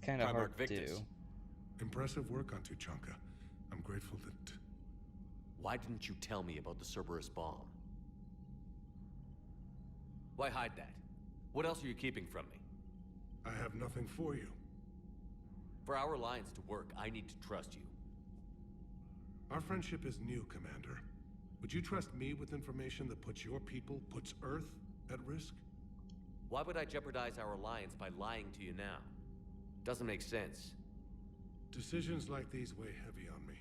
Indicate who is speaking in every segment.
Speaker 1: kind of hard to
Speaker 2: Victus.
Speaker 1: do.
Speaker 3: Impressive work on Tuchanka. I'm grateful that...
Speaker 2: Why didn't you tell me about the Cerberus bomb? Why hide that? What else are you keeping from me?
Speaker 3: I have nothing for you.
Speaker 2: For our alliance to work, I need to trust you.
Speaker 3: Our friendship is new, Commander. Would you trust me with information that puts your people, puts Earth, at risk?
Speaker 2: Why would I jeopardize our alliance by lying to you now? Doesn't make sense.
Speaker 3: Decisions like these weigh heavy on me.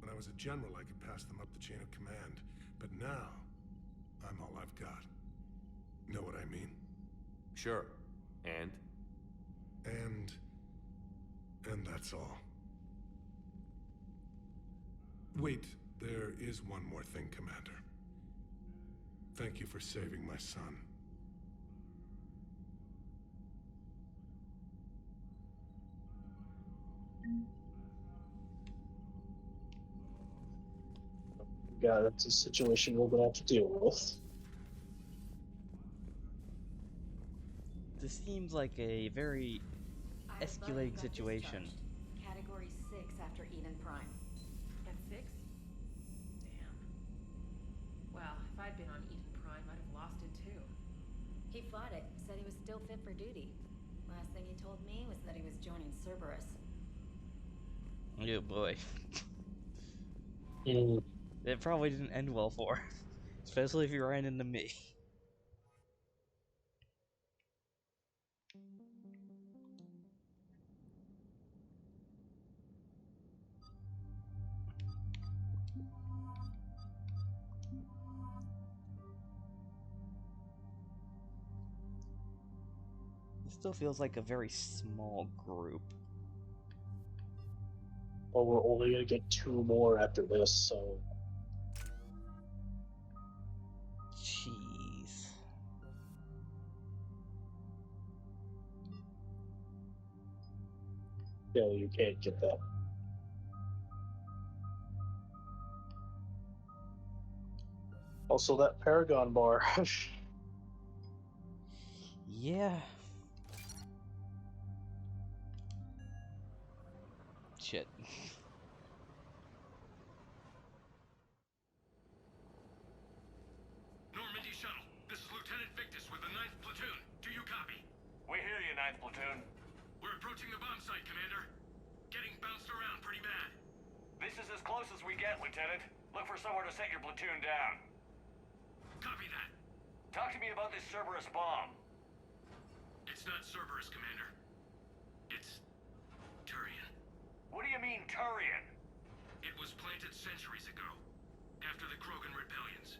Speaker 3: When I was a general, I could pass them up the chain of command. But now, I'm all I've got. Know what I mean?
Speaker 2: Sure. And
Speaker 3: that's all. Wait, there is one more thing, Commander. Thank you for saving my son.
Speaker 4: Yeah, that's a situation we're gonna have to deal with.
Speaker 1: This seems like a very escalating situation.
Speaker 5: Category 6 after Eden Prime.
Speaker 6: At 6? Damn. Well, if I'd been on Eden Prime, I'd have lost it too.
Speaker 5: He fought it, said he was still fit for duty. Last thing he told me was that he was joining Cerberus.
Speaker 1: Oh boy.
Speaker 4: Mm.
Speaker 1: It probably didn't end well for him. Especially if you ran into me. It still feels like a very small group.
Speaker 4: Well, we're only gonna get 2 more after this, so...
Speaker 1: Jeez.
Speaker 4: Yeah, you can't get that. Also, that Paragon bar.
Speaker 1: Yeah. Shit.
Speaker 3: Normandy Shuttle, this is Lieutenant Victus with the 9th Platoon. Do you copy?
Speaker 7: We hear you, 9th Platoon.
Speaker 3: We're approaching the bomb site, Commander. Getting bounced around pretty bad.
Speaker 7: This is as close as we get, Lieutenant. Look for somewhere to set your platoon down.
Speaker 3: Copy that.
Speaker 7: Talk to me about this Cerberus bomb.
Speaker 3: It's not Cerberus, Commander. It's... Turian.
Speaker 7: What do you mean, Turian?
Speaker 3: It was planted centuries ago, after the Krogan rebellions.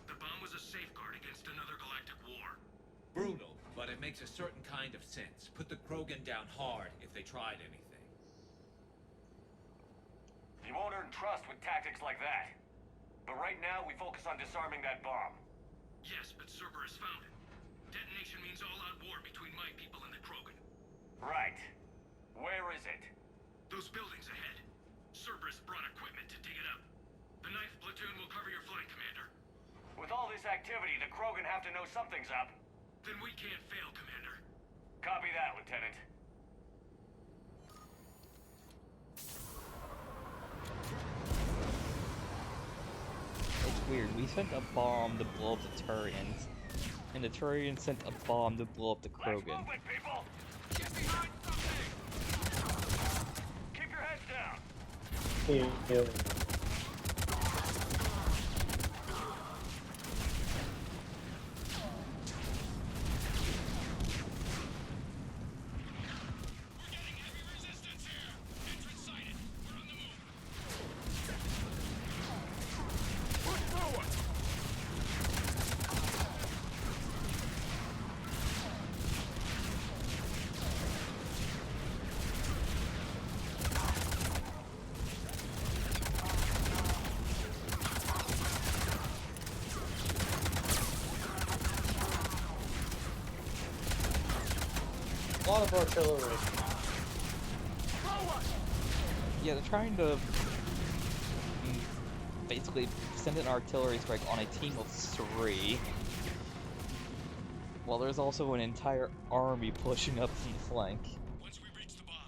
Speaker 3: The bomb was a safeguard against another galactic war.
Speaker 8: Brutal, but it makes a certain kind of sense. Put the Krogan down hard if they tried anything.
Speaker 7: You won't earn trust with tactics like that. But right now, we focus on disarming that bomb.
Speaker 3: Yes, but Cerberus found it. Detonation means all-out war between my people and the Krogan.
Speaker 7: Right. Where is it?
Speaker 3: Those buildings ahead. Cerberus brought equipment to dig it up. The 9th Platoon will cover your flank, Commander.
Speaker 7: With all this activity, the Krogan have to know something's up.
Speaker 3: Then we can't fail, Commander.
Speaker 7: Copy that, Lieutenant.
Speaker 1: It's weird. We sent a bomb to blow up the Turians, and the Turians sent a bomb to blow up the Krogan.
Speaker 7: Let's move it, people! Get behind something! Keep your heads down!
Speaker 4: Yeah. A lot of artillery.
Speaker 1: Yeah, they're trying to basically send an artillery strike on a team of 3. While there's also an entire army pushing up from the flank.
Speaker 3: Once we reach the bomb,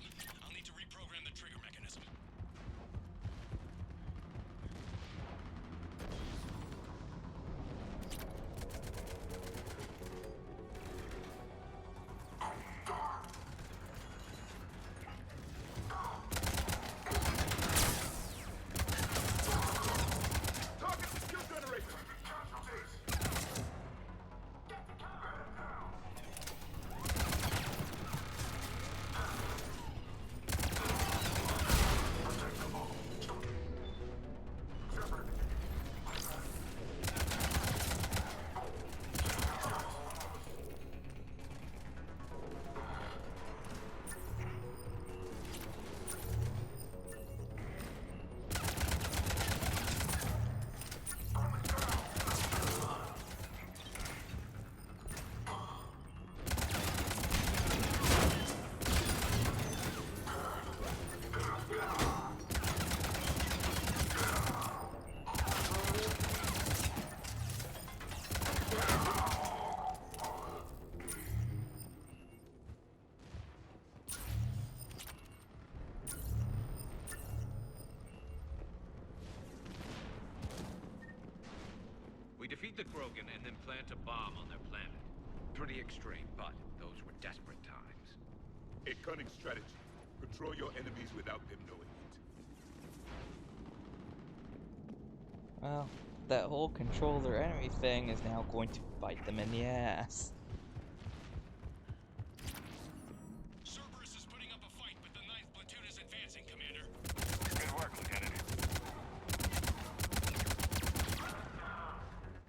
Speaker 8: Krogan and then plant a bomb on their planet. Pretty extreme, but those were desperate times.
Speaker 9: A cunning strategy. Control your enemies without them knowing it.
Speaker 1: Well, that whole control their enemy thing is now going to bite them in the ass.
Speaker 3: Cerberus is putting up a fight, but the 9th platoon is advancing, Commander.
Speaker 7: Good work, Lieutenant.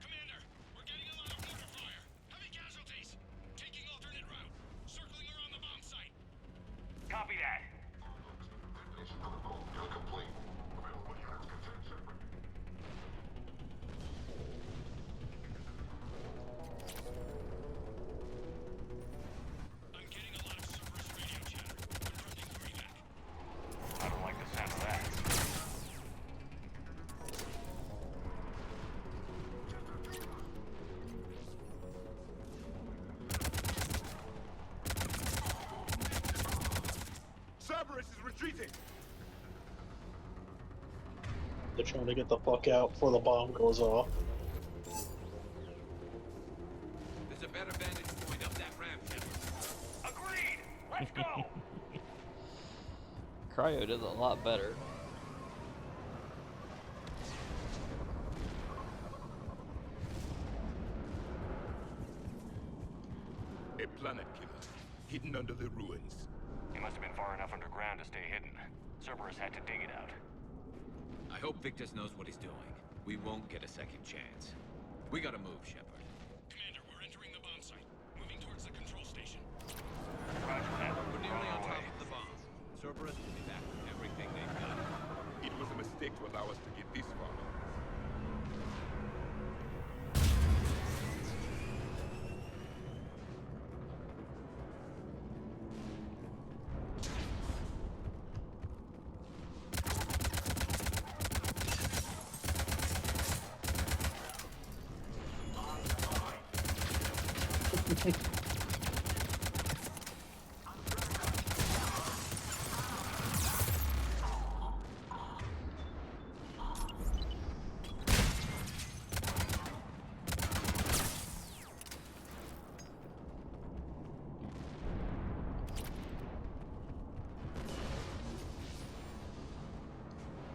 Speaker 3: Commander, we're getting a lot of mortar fire. Heavy casualties. Taking alternate route. Circling around the bomb site.
Speaker 7: Copy that.
Speaker 3: I'm getting a lot of Cerberus radio chatter. Confronting the revac.
Speaker 7: I don't like the sound of that.
Speaker 9: Cerberus is retreating!
Speaker 4: They're trying to get the fuck out before the bomb goes off.
Speaker 8: There's a better vantage point up that ramp, Shepard.
Speaker 7: Agreed! Let's go!
Speaker 1: Cryo does a lot better.
Speaker 9: A planet killer, hidden under the ruins.
Speaker 7: He must have been far enough underground to stay hidden. Cerberus had to dig it out.
Speaker 8: I hope Victus knows what he's doing. We won't get a second chance. We gotta move, Shepard.
Speaker 3: Commander, we're entering the bomb site. Moving towards the control station.
Speaker 7: Roger that.
Speaker 8: We're nearly on top
Speaker 7: Away.
Speaker 8: of the bomb. Cerberus will be back with everything they've got.
Speaker 9: It was a mistake to allow us to get this far.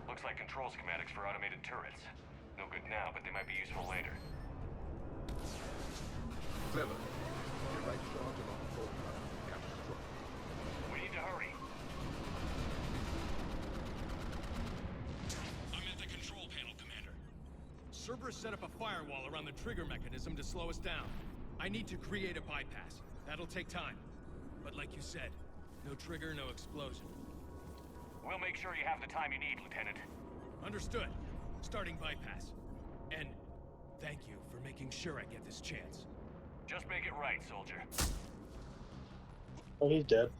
Speaker 7: Looks like control schematics for automated turrets. No good now, but they might be useful later.
Speaker 9: Clever. Get right charge along the fault line. Capture the truck.
Speaker 7: We need to hurry.
Speaker 3: I'm at the control panel, Commander. Cerberus set up a firewall around the trigger mechanism to slow us down. I need to create a bypass. That'll take time. But like you said, no trigger, no explosion.
Speaker 7: We'll make sure you have the time you need, Lieutenant.
Speaker 3: Understood. Starting bypass. And thank you for making sure I get this chance.
Speaker 7: Just make it right, soldier.
Speaker 4: Oh, he's dead.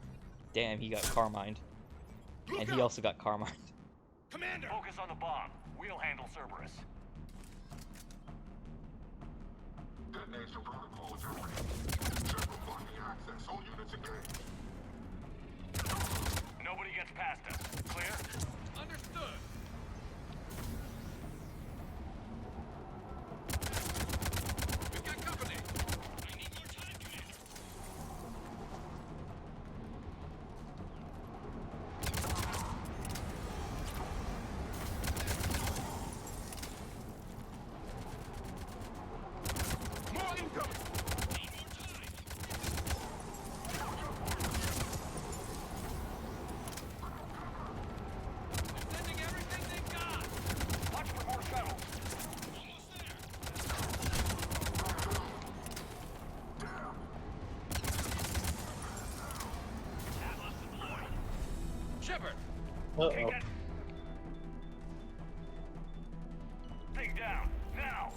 Speaker 1: Damn, he got Carmined. And he also got Carmined.
Speaker 3: Commander!
Speaker 7: Focus on the bomb. We'll handle Cerberus.
Speaker 9: Detonation protocol generated. Shepard blocking access. All units engaged.
Speaker 7: Nobody gets past us. Clear?
Speaker 8: Understood! We've got company!
Speaker 3: I need more time, Commander.
Speaker 9: More incoming!
Speaker 3: Need more time.
Speaker 8: They're sending everything they've got!
Speaker 7: Watch for more shuttles.
Speaker 3: Almost there.
Speaker 8: Shepard!
Speaker 4: Uh-oh.
Speaker 7: Take that thing down. Now!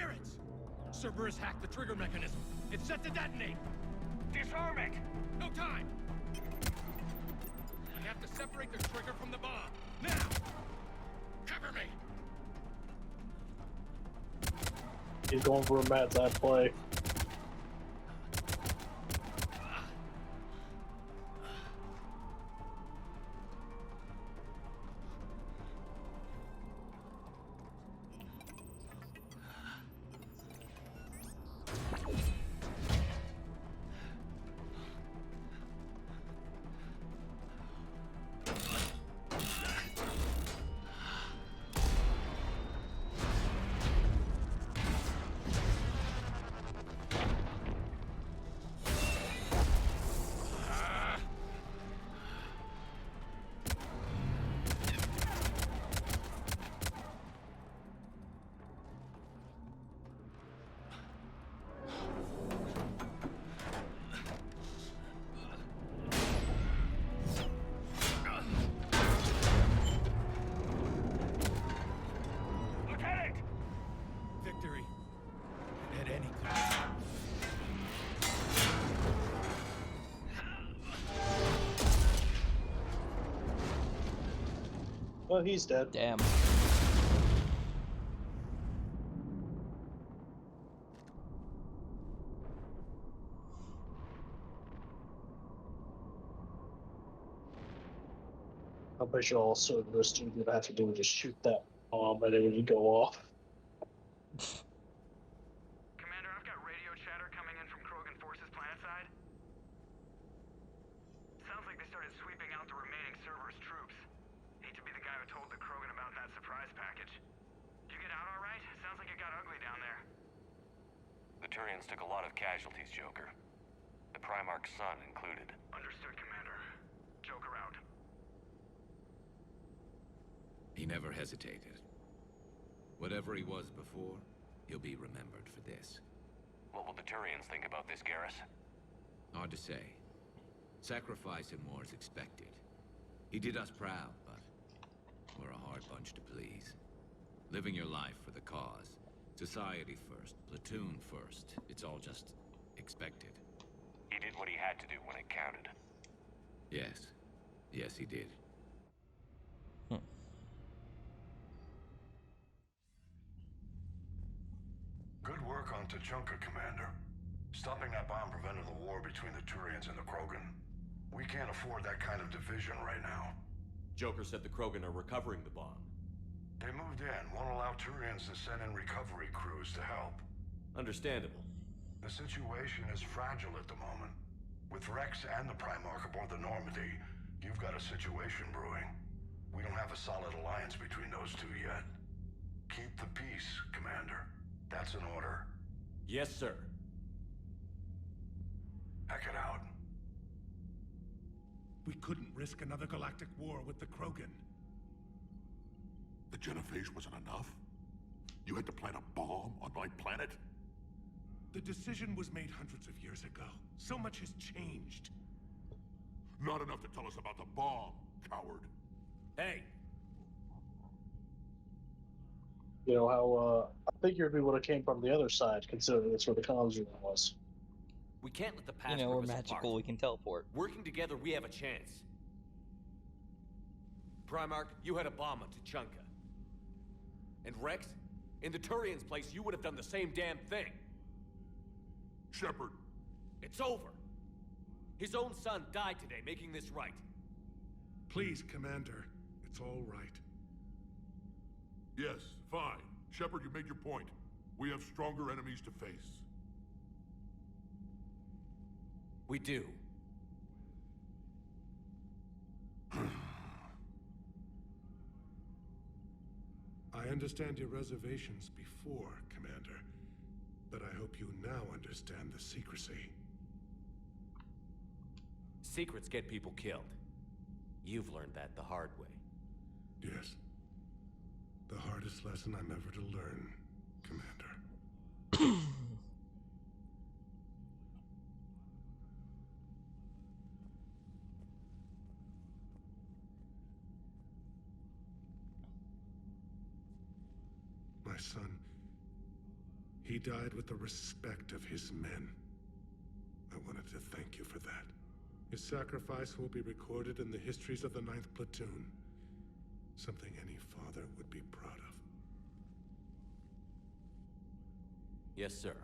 Speaker 3: interference! Cerberus hacked the trigger mechanism. It's set to detonate!
Speaker 7: Disarm it!
Speaker 3: No time! We have to separate the trigger from the bomb. Now! Cover me!
Speaker 4: He's going for a mad side play.
Speaker 7: Lieutenant!
Speaker 3: Victory. At any cost.
Speaker 4: Well, he's dead.
Speaker 1: Damn.
Speaker 4: I'm pretty sure all Cerberus dude would have to do is just shoot that bomb and it would go off.
Speaker 7: Commander, I've got radio chatter coming in from Krogan forces planetside. Sounds like they started sweeping out the remaining Cerberus troops. Hate to be the guy who told the Krogan about that surprise package. You get out all right? Sounds like it got ugly down there. The Turians took a lot of casualties, Joker. The Primarch's son included. Understood, Commander. Joker out.
Speaker 8: He never hesitated. Whatever he was before, he'll be remembered for this.
Speaker 7: What will the Turians think about this, Garrus?
Speaker 8: Hard to say. Sacrifice him more as expected. He did us proud, but we're a hard bunch to please. Living your life for the cause. Society first, platoon first. It's all just expected.
Speaker 7: He did what he had to do when it counted.
Speaker 8: Yes. Yes, he did.
Speaker 9: Good work on Tuchanka, Commander. Stopping that bomb prevented the war between the Turians and the Krogan. We can't afford that kind of division right now.
Speaker 2: Joker said the Krogan are recovering the bomb.
Speaker 9: They moved in, won't allow Turians to send in recovery crews to help.
Speaker 2: Understandable.
Speaker 9: The situation is fragile at the moment. With Rex and the Primarch aboard the Normandy, you've got a situation brewing. We don't have a solid alliance between those two yet. Keep the peace, Commander. That's an order.
Speaker 2: Yes, sir.
Speaker 9: Heck it out.
Speaker 3: We couldn't risk another galactic war with the Krogan.
Speaker 9: The genophage wasn't enough? You had to plant a bomb on my planet?
Speaker 3: The decision was made hundreds of years ago. So much has changed.
Speaker 9: Not enough to tell us about the bomb, coward.
Speaker 2: Hey,
Speaker 4: You know how I figured we would have came from the other side, considering that's where the comms room was.
Speaker 2: we can't let the past
Speaker 1: You know,
Speaker 2: rip
Speaker 1: we're
Speaker 2: us
Speaker 1: magical,
Speaker 2: apart.
Speaker 1: we can teleport.
Speaker 2: Working together, we have a chance. Primarch, you had a bomb on Tuchanka. And Rex, in the Turians' place, you would have done the same damn thing.
Speaker 9: Shepard,
Speaker 2: It's over. His own son died today, making this right.
Speaker 3: Please, Commander. It's all right.
Speaker 9: yes, fine. Shepard, you made your point. We have stronger enemies to face.
Speaker 2: We do.
Speaker 3: I understand your reservations before, Commander. But I hope you now understand the secrecy.
Speaker 2: Secrets get people killed. You've learned that the hard way.
Speaker 3: Yes. The hardest lesson I'm ever to learn, Commander. My son,
Speaker 10: He died with the respect of his men. I wanted to thank you for that. His sacrifice will be recorded in the histories of the 9th Platoon. Something any father would be proud of.
Speaker 2: Yes, sir.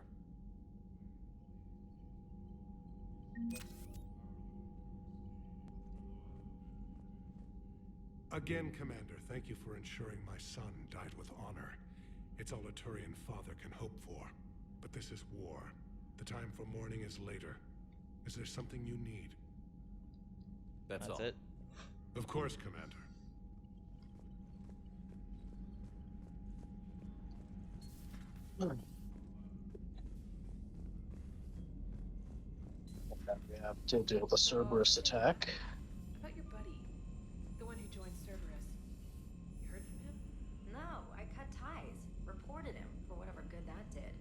Speaker 10: Again, Commander, thank you for ensuring my son died with honor. It's all a Turian father can hope for. But this is war. The time for mourning is later. Is there something you need?
Speaker 2: That's all.
Speaker 1: it.
Speaker 10: Of course, Commander.
Speaker 4: We have to deal with the Cerberus attack.
Speaker 6: About your buddy, the one who joined Cerberus. You heard from him?
Speaker 5: No, I cut ties. Reported him for whatever good that did.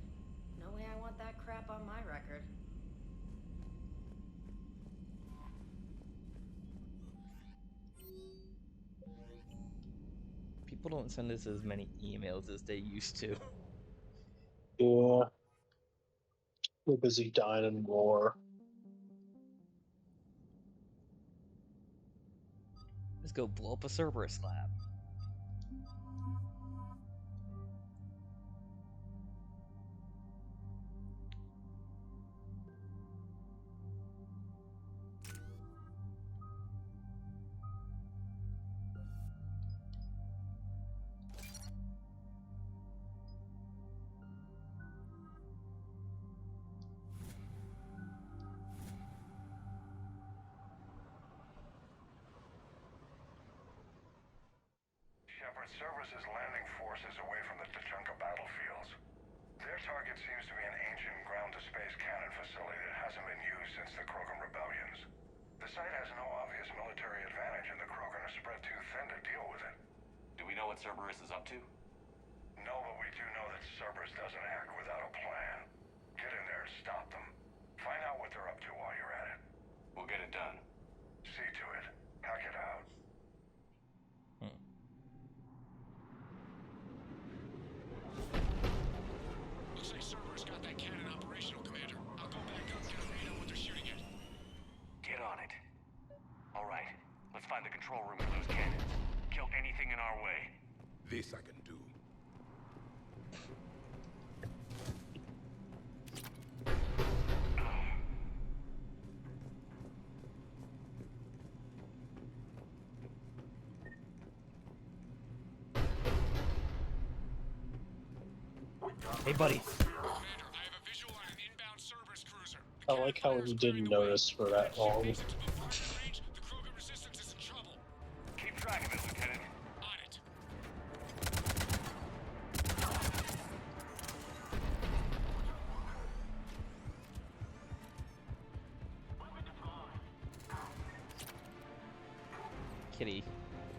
Speaker 5: No way I want that crap on my record.
Speaker 1: People don't send us as many emails as they used to.
Speaker 4: Yeah. We're busy dying in war.
Speaker 1: Let's go blow up a Cerberus lab.
Speaker 9: Cerberus' landing forces away from the Tuchanka battlefields. Their target seems to be an ancient ground-to-space cannon facility that hasn't been used since the Krogan rebellions. The site has no obvious military advantage, and the Krogan are spread too thin to deal with it.
Speaker 7: Do we know what Cerberus is up to?
Speaker 9: No, but we do know that Cerberus doesn't act without a plan. Get in there and stop them. Find out what they're up to while you're at it.
Speaker 7: We'll get it done.
Speaker 9: See to it. Hack it out.
Speaker 3: Looks like Cerberus got that cannon operational, Commander. I'll go back up and get a read on what they're shooting at.
Speaker 7: Get on it. All right, let's find the control room for those cannons. Kill anything in our way.
Speaker 10: This I can do.
Speaker 1: Hey, buddy.
Speaker 3: Commander, I have a visual on an inbound Cerberus cruiser.
Speaker 4: I like how you didn't notice for that long.
Speaker 3: Range, the Krogan resistance is in trouble.
Speaker 7: Keep track of it, Lieutenant.
Speaker 3: On it.
Speaker 1: Kitty,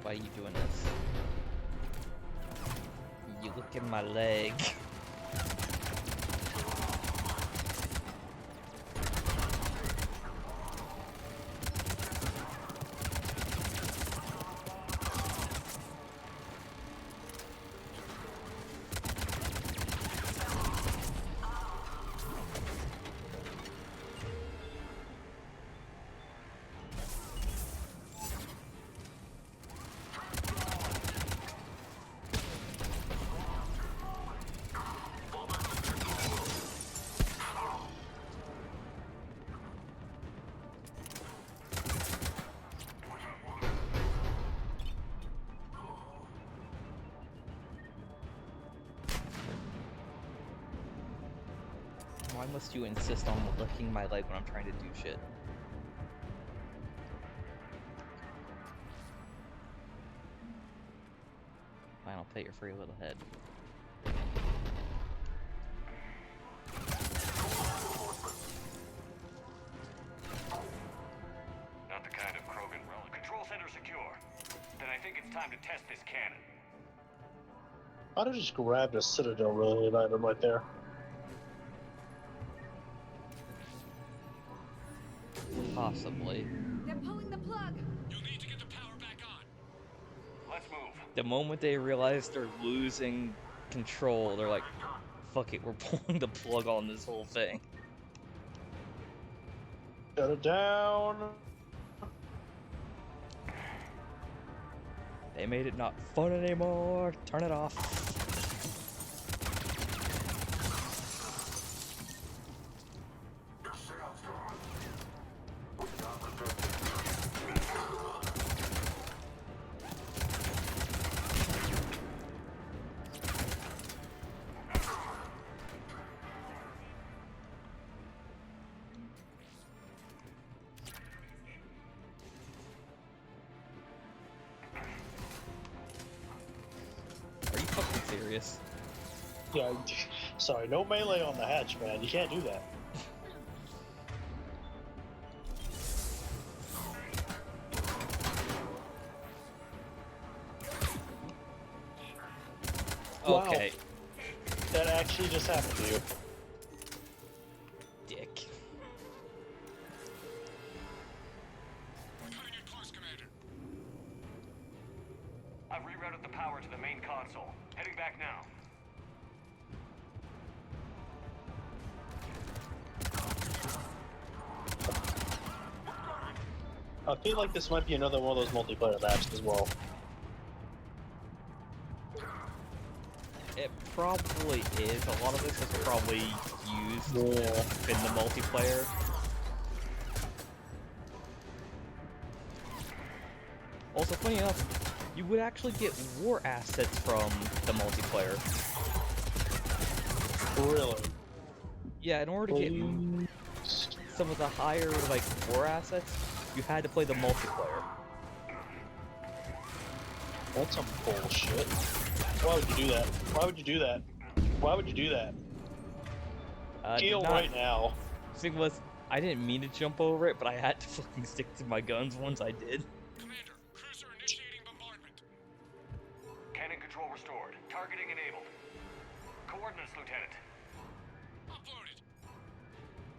Speaker 1: why are you doing this? You look at my leg. Why must you insist on licking my leg when I'm trying to do shit? Fine, I'll pet your furry little head.
Speaker 7: Not the kind of Krogan relic. Control center secure. Then I think it's time to test this cannon.
Speaker 4: I'd have just grabbed a Citadel related item right there.
Speaker 1: Possibly.
Speaker 5: They're pulling the plug!
Speaker 3: You'll need to get the power back on.
Speaker 7: Let's move.
Speaker 1: The moment they realize they're losing control, they're like, fuck it, we're pulling the plug on this whole thing.
Speaker 4: Shut it down.
Speaker 1: They made it not fun anymore. Turn it off. Are you fucking serious?
Speaker 4: Yeah, sorry, no melee on the hatch, man. You can't do that.
Speaker 1: Okay.
Speaker 4: Wow. That actually just happened to you.
Speaker 1: Dick.
Speaker 3: We're cutting it close, Commander.
Speaker 7: I've rerouted the power to the main console. Heading back now.
Speaker 4: I feel like this might be another one of those multiplayer maps as well.
Speaker 1: It probably is. A lot of this is probably used in the multiplayer. Also, funny enough, you would actually get war assets from the multiplayer.
Speaker 4: Really?
Speaker 1: Yeah, in order to get some of the higher, like, war assets, you had to play the multiplayer.
Speaker 4: That's some bullshit. Why would you do that? Why would you do that? Why would you do that? Heal right now.
Speaker 1: The thing was, I didn't mean to jump over it, but I had to fucking stick to my guns once I did.
Speaker 3: Commander, cruiser initiating bombardment.
Speaker 7: Cannon control restored. Targeting enabled. Coordinates, Lieutenant.
Speaker 3: Uploaded.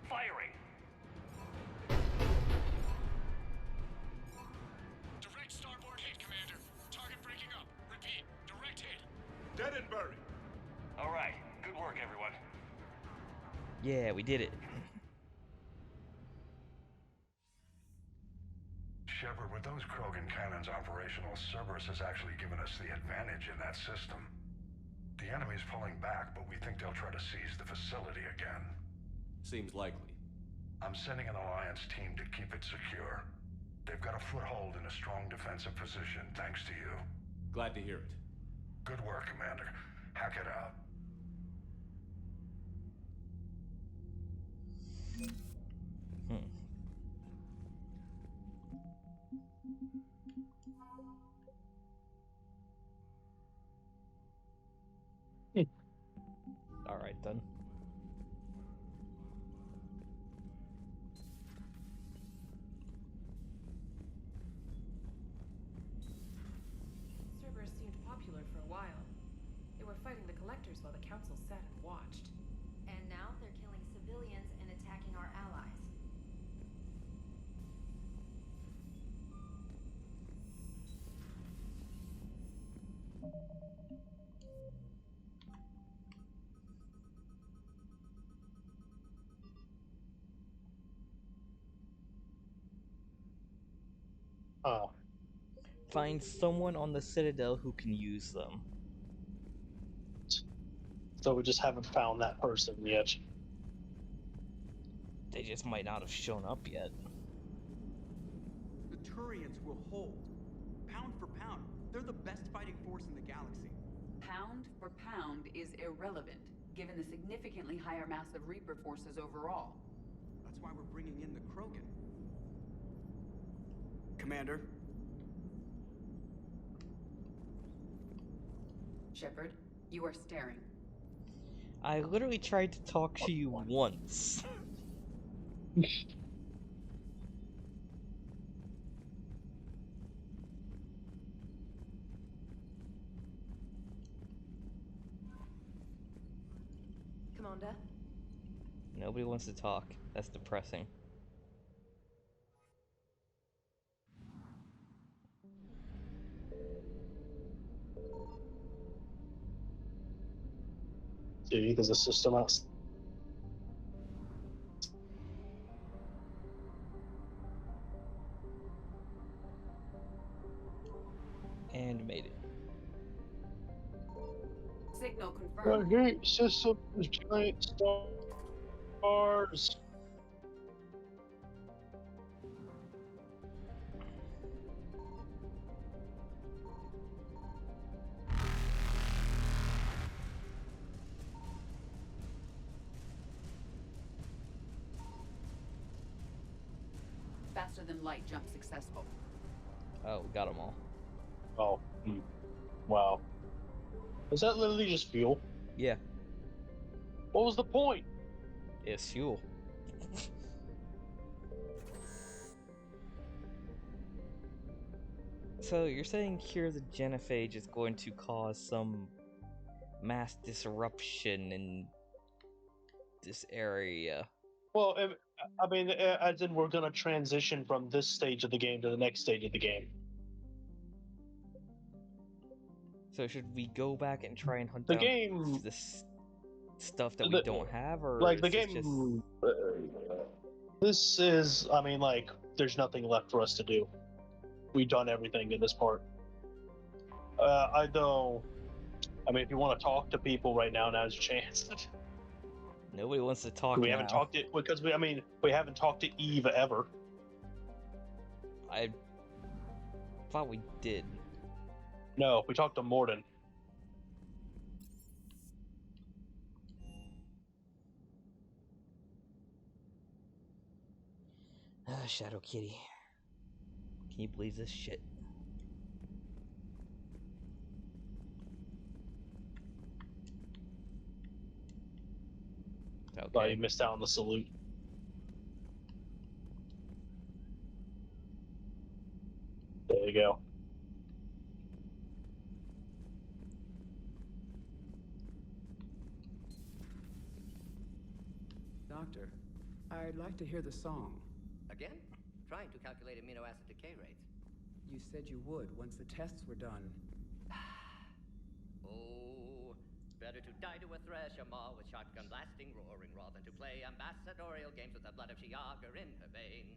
Speaker 7: Firing.
Speaker 3: Direct starboard hit, Commander. Target breaking up. Repeat. Direct hit.
Speaker 10: Dead and buried.
Speaker 7: All right. Good work, everyone.
Speaker 1: Yeah, we did it.
Speaker 9: Shepard, with those Krogan cannons operational, Cerberus has actually given us the advantage in that system. The enemy's pulling back, but we think they'll try to seize the facility again.
Speaker 2: Seems likely.
Speaker 9: I'm sending an Alliance team to keep it secure. They've got a foothold in a strong defensive position, thanks to you.
Speaker 2: Glad to hear it.
Speaker 9: Good work, Commander. Hack it out.
Speaker 1: Alright then.
Speaker 6: Cerberus seemed popular for a while. They were fighting the Collectors while the Council sat and watched.
Speaker 5: And now they're killing civilians and attacking our allies.
Speaker 4: Oh.
Speaker 1: Find someone on the Citadel who can use them.
Speaker 4: So we just haven't found that person yet.
Speaker 1: They just might not have shown up yet.
Speaker 11: The Turians will hold. Pound for pound, they're the best fighting force in the galaxy.
Speaker 12: Pound for pound is irrelevant, given the significantly higher mass of Reaper forces overall.
Speaker 11: That's why we're bringing in the Krogan. Commander?
Speaker 12: Shepard, you are staring.
Speaker 1: I literally tried to talk to you once.
Speaker 6: Commander?
Speaker 1: Nobody wants to talk. That's depressing.
Speaker 4: See, there's a system out.
Speaker 1: And made it.
Speaker 12: Signal confirmed.
Speaker 4: Great system, giant stars.
Speaker 12: Faster than light jump successful.
Speaker 1: Oh, we got them all.
Speaker 4: Oh, wow. Was that literally just fuel?
Speaker 1: Yeah,
Speaker 4: What was the point?
Speaker 1: it's fuel. So you're saying Cure the Genophage is going to cause some mass disruption in this area?
Speaker 4: Well, I mean, as in we're gonna transition from this stage of the game to the next stage of the game.
Speaker 1: So should we go back and try and hunt
Speaker 4: The
Speaker 1: down
Speaker 4: game,
Speaker 1: this stuff that we don't have, or
Speaker 4: like the
Speaker 1: is this
Speaker 4: game,
Speaker 1: just...
Speaker 4: this is, I mean, like, there's nothing left for us to do. We've done everything in this part. I mean, if you want to talk to people right now, now's your chance.
Speaker 1: Nobody wants to talk
Speaker 4: We
Speaker 1: now.
Speaker 4: haven't talked it because we haven't talked to Eve ever.
Speaker 1: I thought we did.
Speaker 4: No, we talked to Morden.
Speaker 1: Shadow Kitty. Can you believe this shit? Okay.
Speaker 4: Oh, you missed out on the salute. There you go.
Speaker 13: Doctor, I'd like to hear the song.
Speaker 14: Again? Trying to calculate amino acid decay rates.
Speaker 13: You said you would once the tests were done.
Speaker 14: Oh, better to die to a thresher maw with shotgun blasting roaring rather than to play ambassadorial games with the blood of Shiagar in her veins.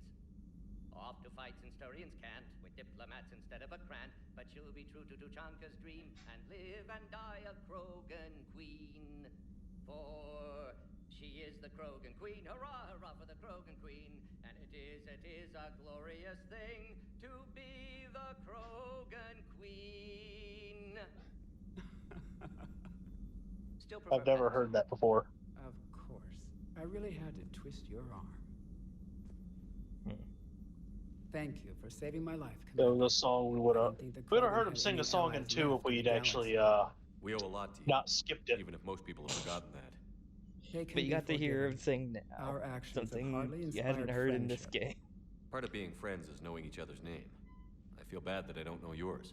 Speaker 14: Off to fights in Turians can't, with diplomats instead of a Krant, but she'll be true to Tuchanka's dream and live and die a Krogan queen. For she is the Krogan queen, hurrah, hurrah for the Krogan queen, and it is a glorious thing to be the Krogan queen. Still prefer
Speaker 4: I've never heard that before.
Speaker 13: Of course. I really had to twist your arm. Thank you for saving my life,
Speaker 4: It was a song we would have heard him sing a song in 2 if we'd actually
Speaker 2: We owe a lot to you,
Speaker 4: not skipped it.
Speaker 2: even if most people have forgotten that.
Speaker 1: But you got to hear him sing now.
Speaker 13: Our actions have
Speaker 1: Something
Speaker 13: hardly
Speaker 1: you
Speaker 13: inspired
Speaker 1: haven't heard in this
Speaker 13: friendship.
Speaker 1: game.
Speaker 2: Part of being friends is knowing each other's name. I feel bad that I don't know yours.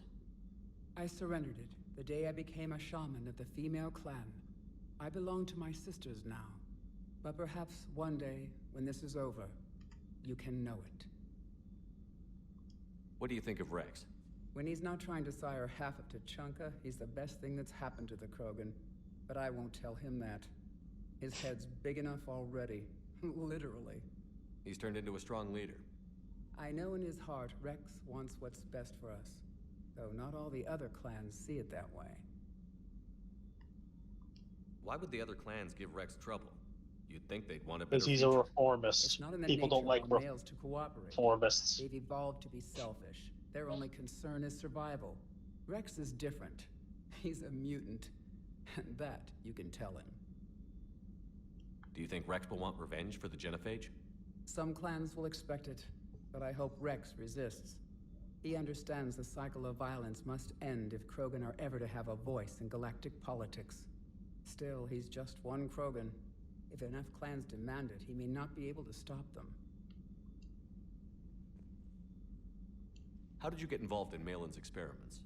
Speaker 13: I surrendered it the day I became a shaman of the female clan. I belong to my sisters now. But perhaps one day, when this is over, you can know it.
Speaker 2: What do you think of Rex?
Speaker 13: When he's not trying to sire half of Tuchanka, he's the best thing that's happened to the Krogan. But I won't tell him that. His head's big enough already. Literally.
Speaker 2: He's turned into a strong leader.
Speaker 13: I know in his heart Rex wants what's best for us. Though not all the other clans see it that way.
Speaker 2: Why would the other clans give Rex trouble? You'd think they'd want a better
Speaker 4: Because he's a
Speaker 2: future.
Speaker 4: reformist.
Speaker 13: It's not in the
Speaker 4: People don't
Speaker 13: nature
Speaker 4: like
Speaker 13: of our males to cooperate.
Speaker 4: reformists.
Speaker 13: They've evolved to be selfish. Their only concern is survival. Rex is different. He's a mutant. And that you can tell him.
Speaker 2: Do you think Rex will want revenge for the Genophage?
Speaker 13: Some clans will expect it, but I hope Rex resists. He understands the cycle of violence must end if Krogan are ever to have a voice in galactic politics. Still, he's just one Krogan. If enough clans demand it, he may not be able to stop them.
Speaker 2: How did you get involved in Malin's experiments?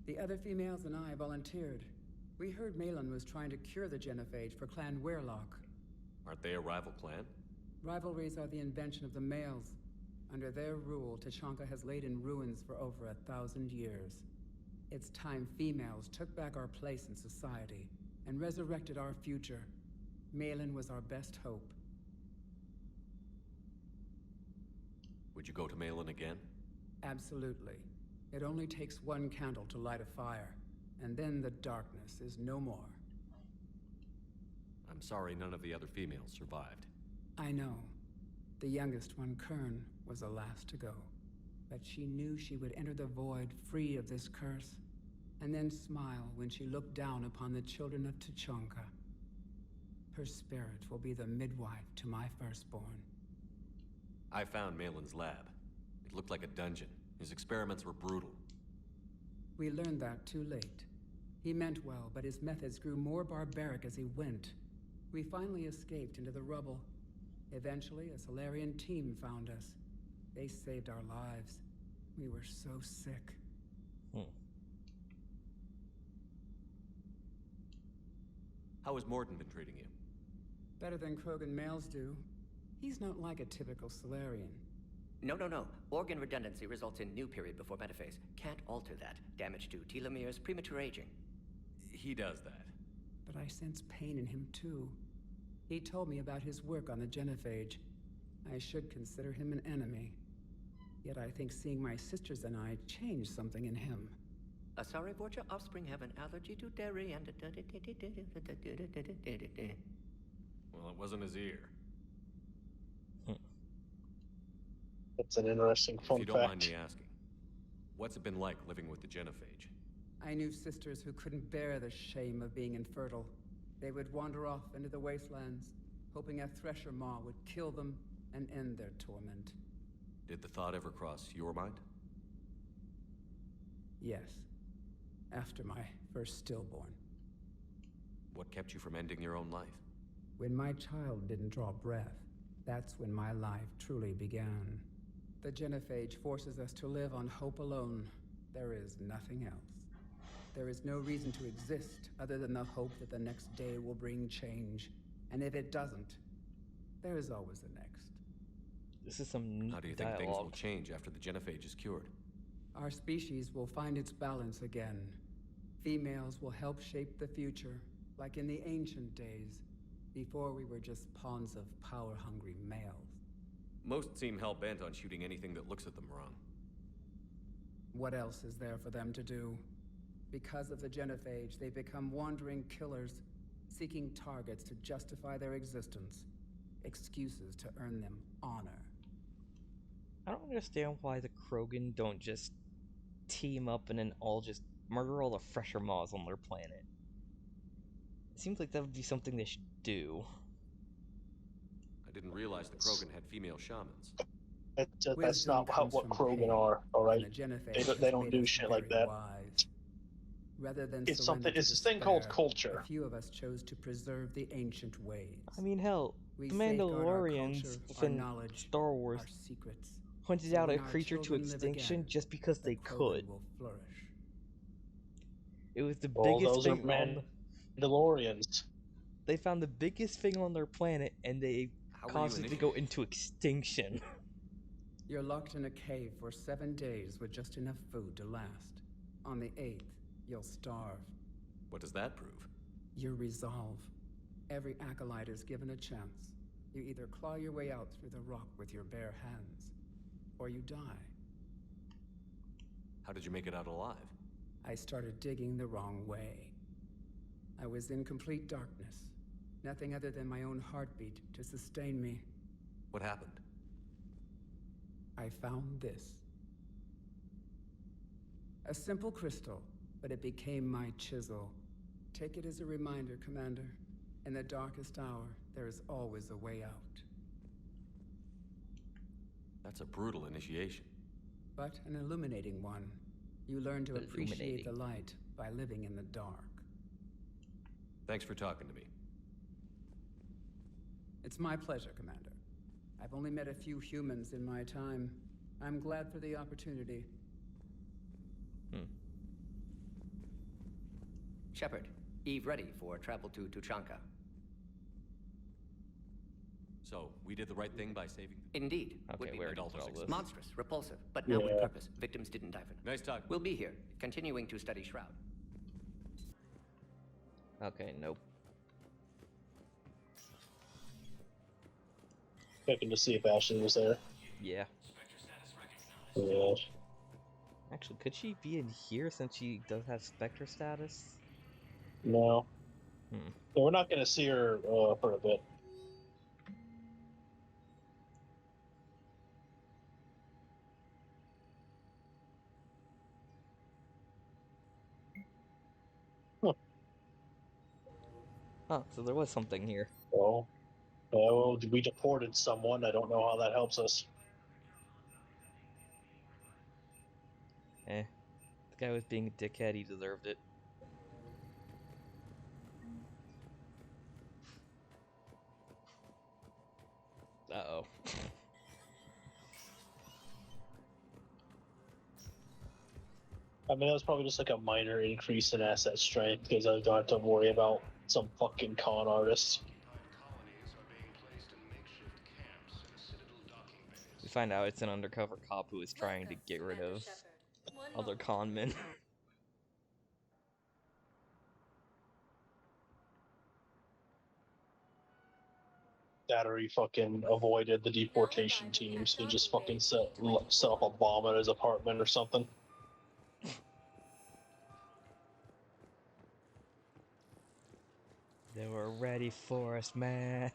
Speaker 13: The other females and I volunteered. We heard Malin was trying to cure the Genophage for Clan Weirlock.
Speaker 2: Aren't they a rival clan?
Speaker 13: Rivalries are the invention of the males. Under their rule, Tuchanka has laid in ruins for over 1,000 years. It's time females took back our place in society. and resurrected our future. Malin was our best hope.
Speaker 2: Would you go to Malin again?
Speaker 13: Absolutely. It only takes one candle to light a fire, and then the darkness is no more.
Speaker 2: I'm sorry none of the other females survived.
Speaker 13: I know. The youngest one, Kern, was the last to go. But she knew she would enter the void free of this curse, and then smile when she looked down upon the children of Tuchanka. Her spirit will be the midwife to my firstborn.
Speaker 2: I found Malin's lab. It looked like a dungeon. His experiments were brutal.
Speaker 13: We learned that too late. He meant well, but his methods grew more barbaric as he went. We finally escaped into the rubble. Eventually, a Solarian team found us. They saved our lives. We were so sick.
Speaker 2: How has Morton been treating you?
Speaker 13: Better than Krogan males do. He's not like a typical Solarian.
Speaker 14: No. Organ redundancy results in new period before metaphase. Can't alter that. Damage to telomeres, premature aging.
Speaker 2: He does that.
Speaker 13: But I sense pain in him too. He told me about his work on the genophage. I should consider him an enemy. Yet I think seeing my sisters and I changed something in him.
Speaker 14: Sorry, both your offspring have an allergy to dairy and...
Speaker 2: Well, it wasn't his ear.
Speaker 4: That's an interesting fun
Speaker 2: If you don't
Speaker 4: fact.
Speaker 2: mind me asking, what's it been like living with the genophage?
Speaker 13: I knew sisters who couldn't bear the shame of being infertile. They would wander off into the wastelands, hoping a thresher maw would kill them and end their torment.
Speaker 2: Did the thought ever cross your mind?
Speaker 13: Yes. After my first stillborn.
Speaker 2: What kept you from ending your own life?
Speaker 13: When my child didn't draw breath, that's when my life truly began. The genophage forces us to live on hope alone. There is nothing else. There is no reason to exist other than the hope that the next day will bring change. And if it doesn't, there is always the next.
Speaker 1: This is some neat
Speaker 2: How do you think things
Speaker 1: dialogue.
Speaker 2: will change after the genophage is cured?
Speaker 13: Our species will find its balance again. Females will help shape the future, like in the ancient days, before we were just pawns of power-hungry males.
Speaker 2: Most seem hell-bent on shooting anything that looks at them wrong.
Speaker 13: What else is there for them to do? Because of the genophage, they become wandering killers, seeking targets to justify their existence, excuses to earn them honor.
Speaker 1: I don't understand why the Krogan don't just team up and then all just murder all the fresher maws on their planet. It seems like that would be something they should do.
Speaker 2: I didn't realize the Krogan had female shamans.
Speaker 4: That's not what Krogan are, alright? They don't do shit like that.
Speaker 13: Rather than
Speaker 4: It's something. It's this thing called culture.
Speaker 13: A few of us chose to preserve the ancient ways.
Speaker 1: I mean, hell,
Speaker 13: We
Speaker 1: the
Speaker 13: safeguard our
Speaker 1: Mandalorians
Speaker 13: culture, our
Speaker 1: in
Speaker 13: knowledge,
Speaker 1: Star Wars
Speaker 13: our secrets.
Speaker 1: pointed
Speaker 13: So
Speaker 1: out a
Speaker 13: when our
Speaker 1: creature to
Speaker 13: children live
Speaker 1: extinction
Speaker 13: again,
Speaker 1: just because
Speaker 13: the
Speaker 1: they
Speaker 13: Krogan
Speaker 1: could.
Speaker 13: will flourish.
Speaker 1: It was the
Speaker 4: Well,
Speaker 1: biggest
Speaker 4: those are
Speaker 1: thing on the...
Speaker 4: Mandalorians.
Speaker 1: They found the biggest thing on their planet and they caused it to go into extinction.
Speaker 13: You're locked in a cave for 7 days with just enough food to last. On the 8th, you'll starve.
Speaker 2: What does that prove?
Speaker 13: Your resolve. Every acolyte is given a chance. You either claw your way out through the rock with your bare hands, or you die.
Speaker 2: How did you make it out alive?
Speaker 13: I started digging the wrong way. I was in complete darkness. Nothing other than my own heartbeat to sustain me.
Speaker 2: What happened?
Speaker 13: I found this. A simple crystal, but it became my chisel. Take it as a reminder, Commander. In the darkest hour, there is always a way out.
Speaker 2: That's a brutal initiation.
Speaker 13: But an illuminating one. You learn to appreciate the light by living in the dark.
Speaker 2: Thanks for talking to me.
Speaker 13: It's my pleasure, Commander. I've only met a few humans in my time. I'm glad for the opportunity.
Speaker 14: Shepard, Eve ready for travel to Tuchanka.
Speaker 2: So, we did the right thing by saving them?
Speaker 14: Indeed.
Speaker 1: Okay,
Speaker 14: Would be
Speaker 1: we already
Speaker 14: very
Speaker 1: did all this.
Speaker 14: monstrous, repulsive, but now with purpose. Victims didn't die for
Speaker 2: Nice talk.
Speaker 14: We'll be here, continuing to study Shroud.
Speaker 1: Okay, nope.
Speaker 4: Checking to see if Ashley was there.
Speaker 1: Yeah.
Speaker 4: Yeah.
Speaker 1: Actually, could she be in here since she does have Spectre status?
Speaker 4: No.
Speaker 1: Hmm.
Speaker 4: So we're not going to see her for a bit. Huh.
Speaker 1: Oh, so there was something here.
Speaker 4: Well, we deported someone. I don't know how that helps us.
Speaker 1: Eh. The guy was being a dickhead, he deserved it. Uh-oh.
Speaker 4: I mean, that was probably just like a minor increase in asset strength because I don't have to worry about some fucking con artist.
Speaker 1: We find out it's an undercover cop who is trying to get rid of other conmen.
Speaker 4: That or he fucking avoided the deportation teams. He just fucking set up a bomb at his apartment or something.
Speaker 1: They were ready for us, man.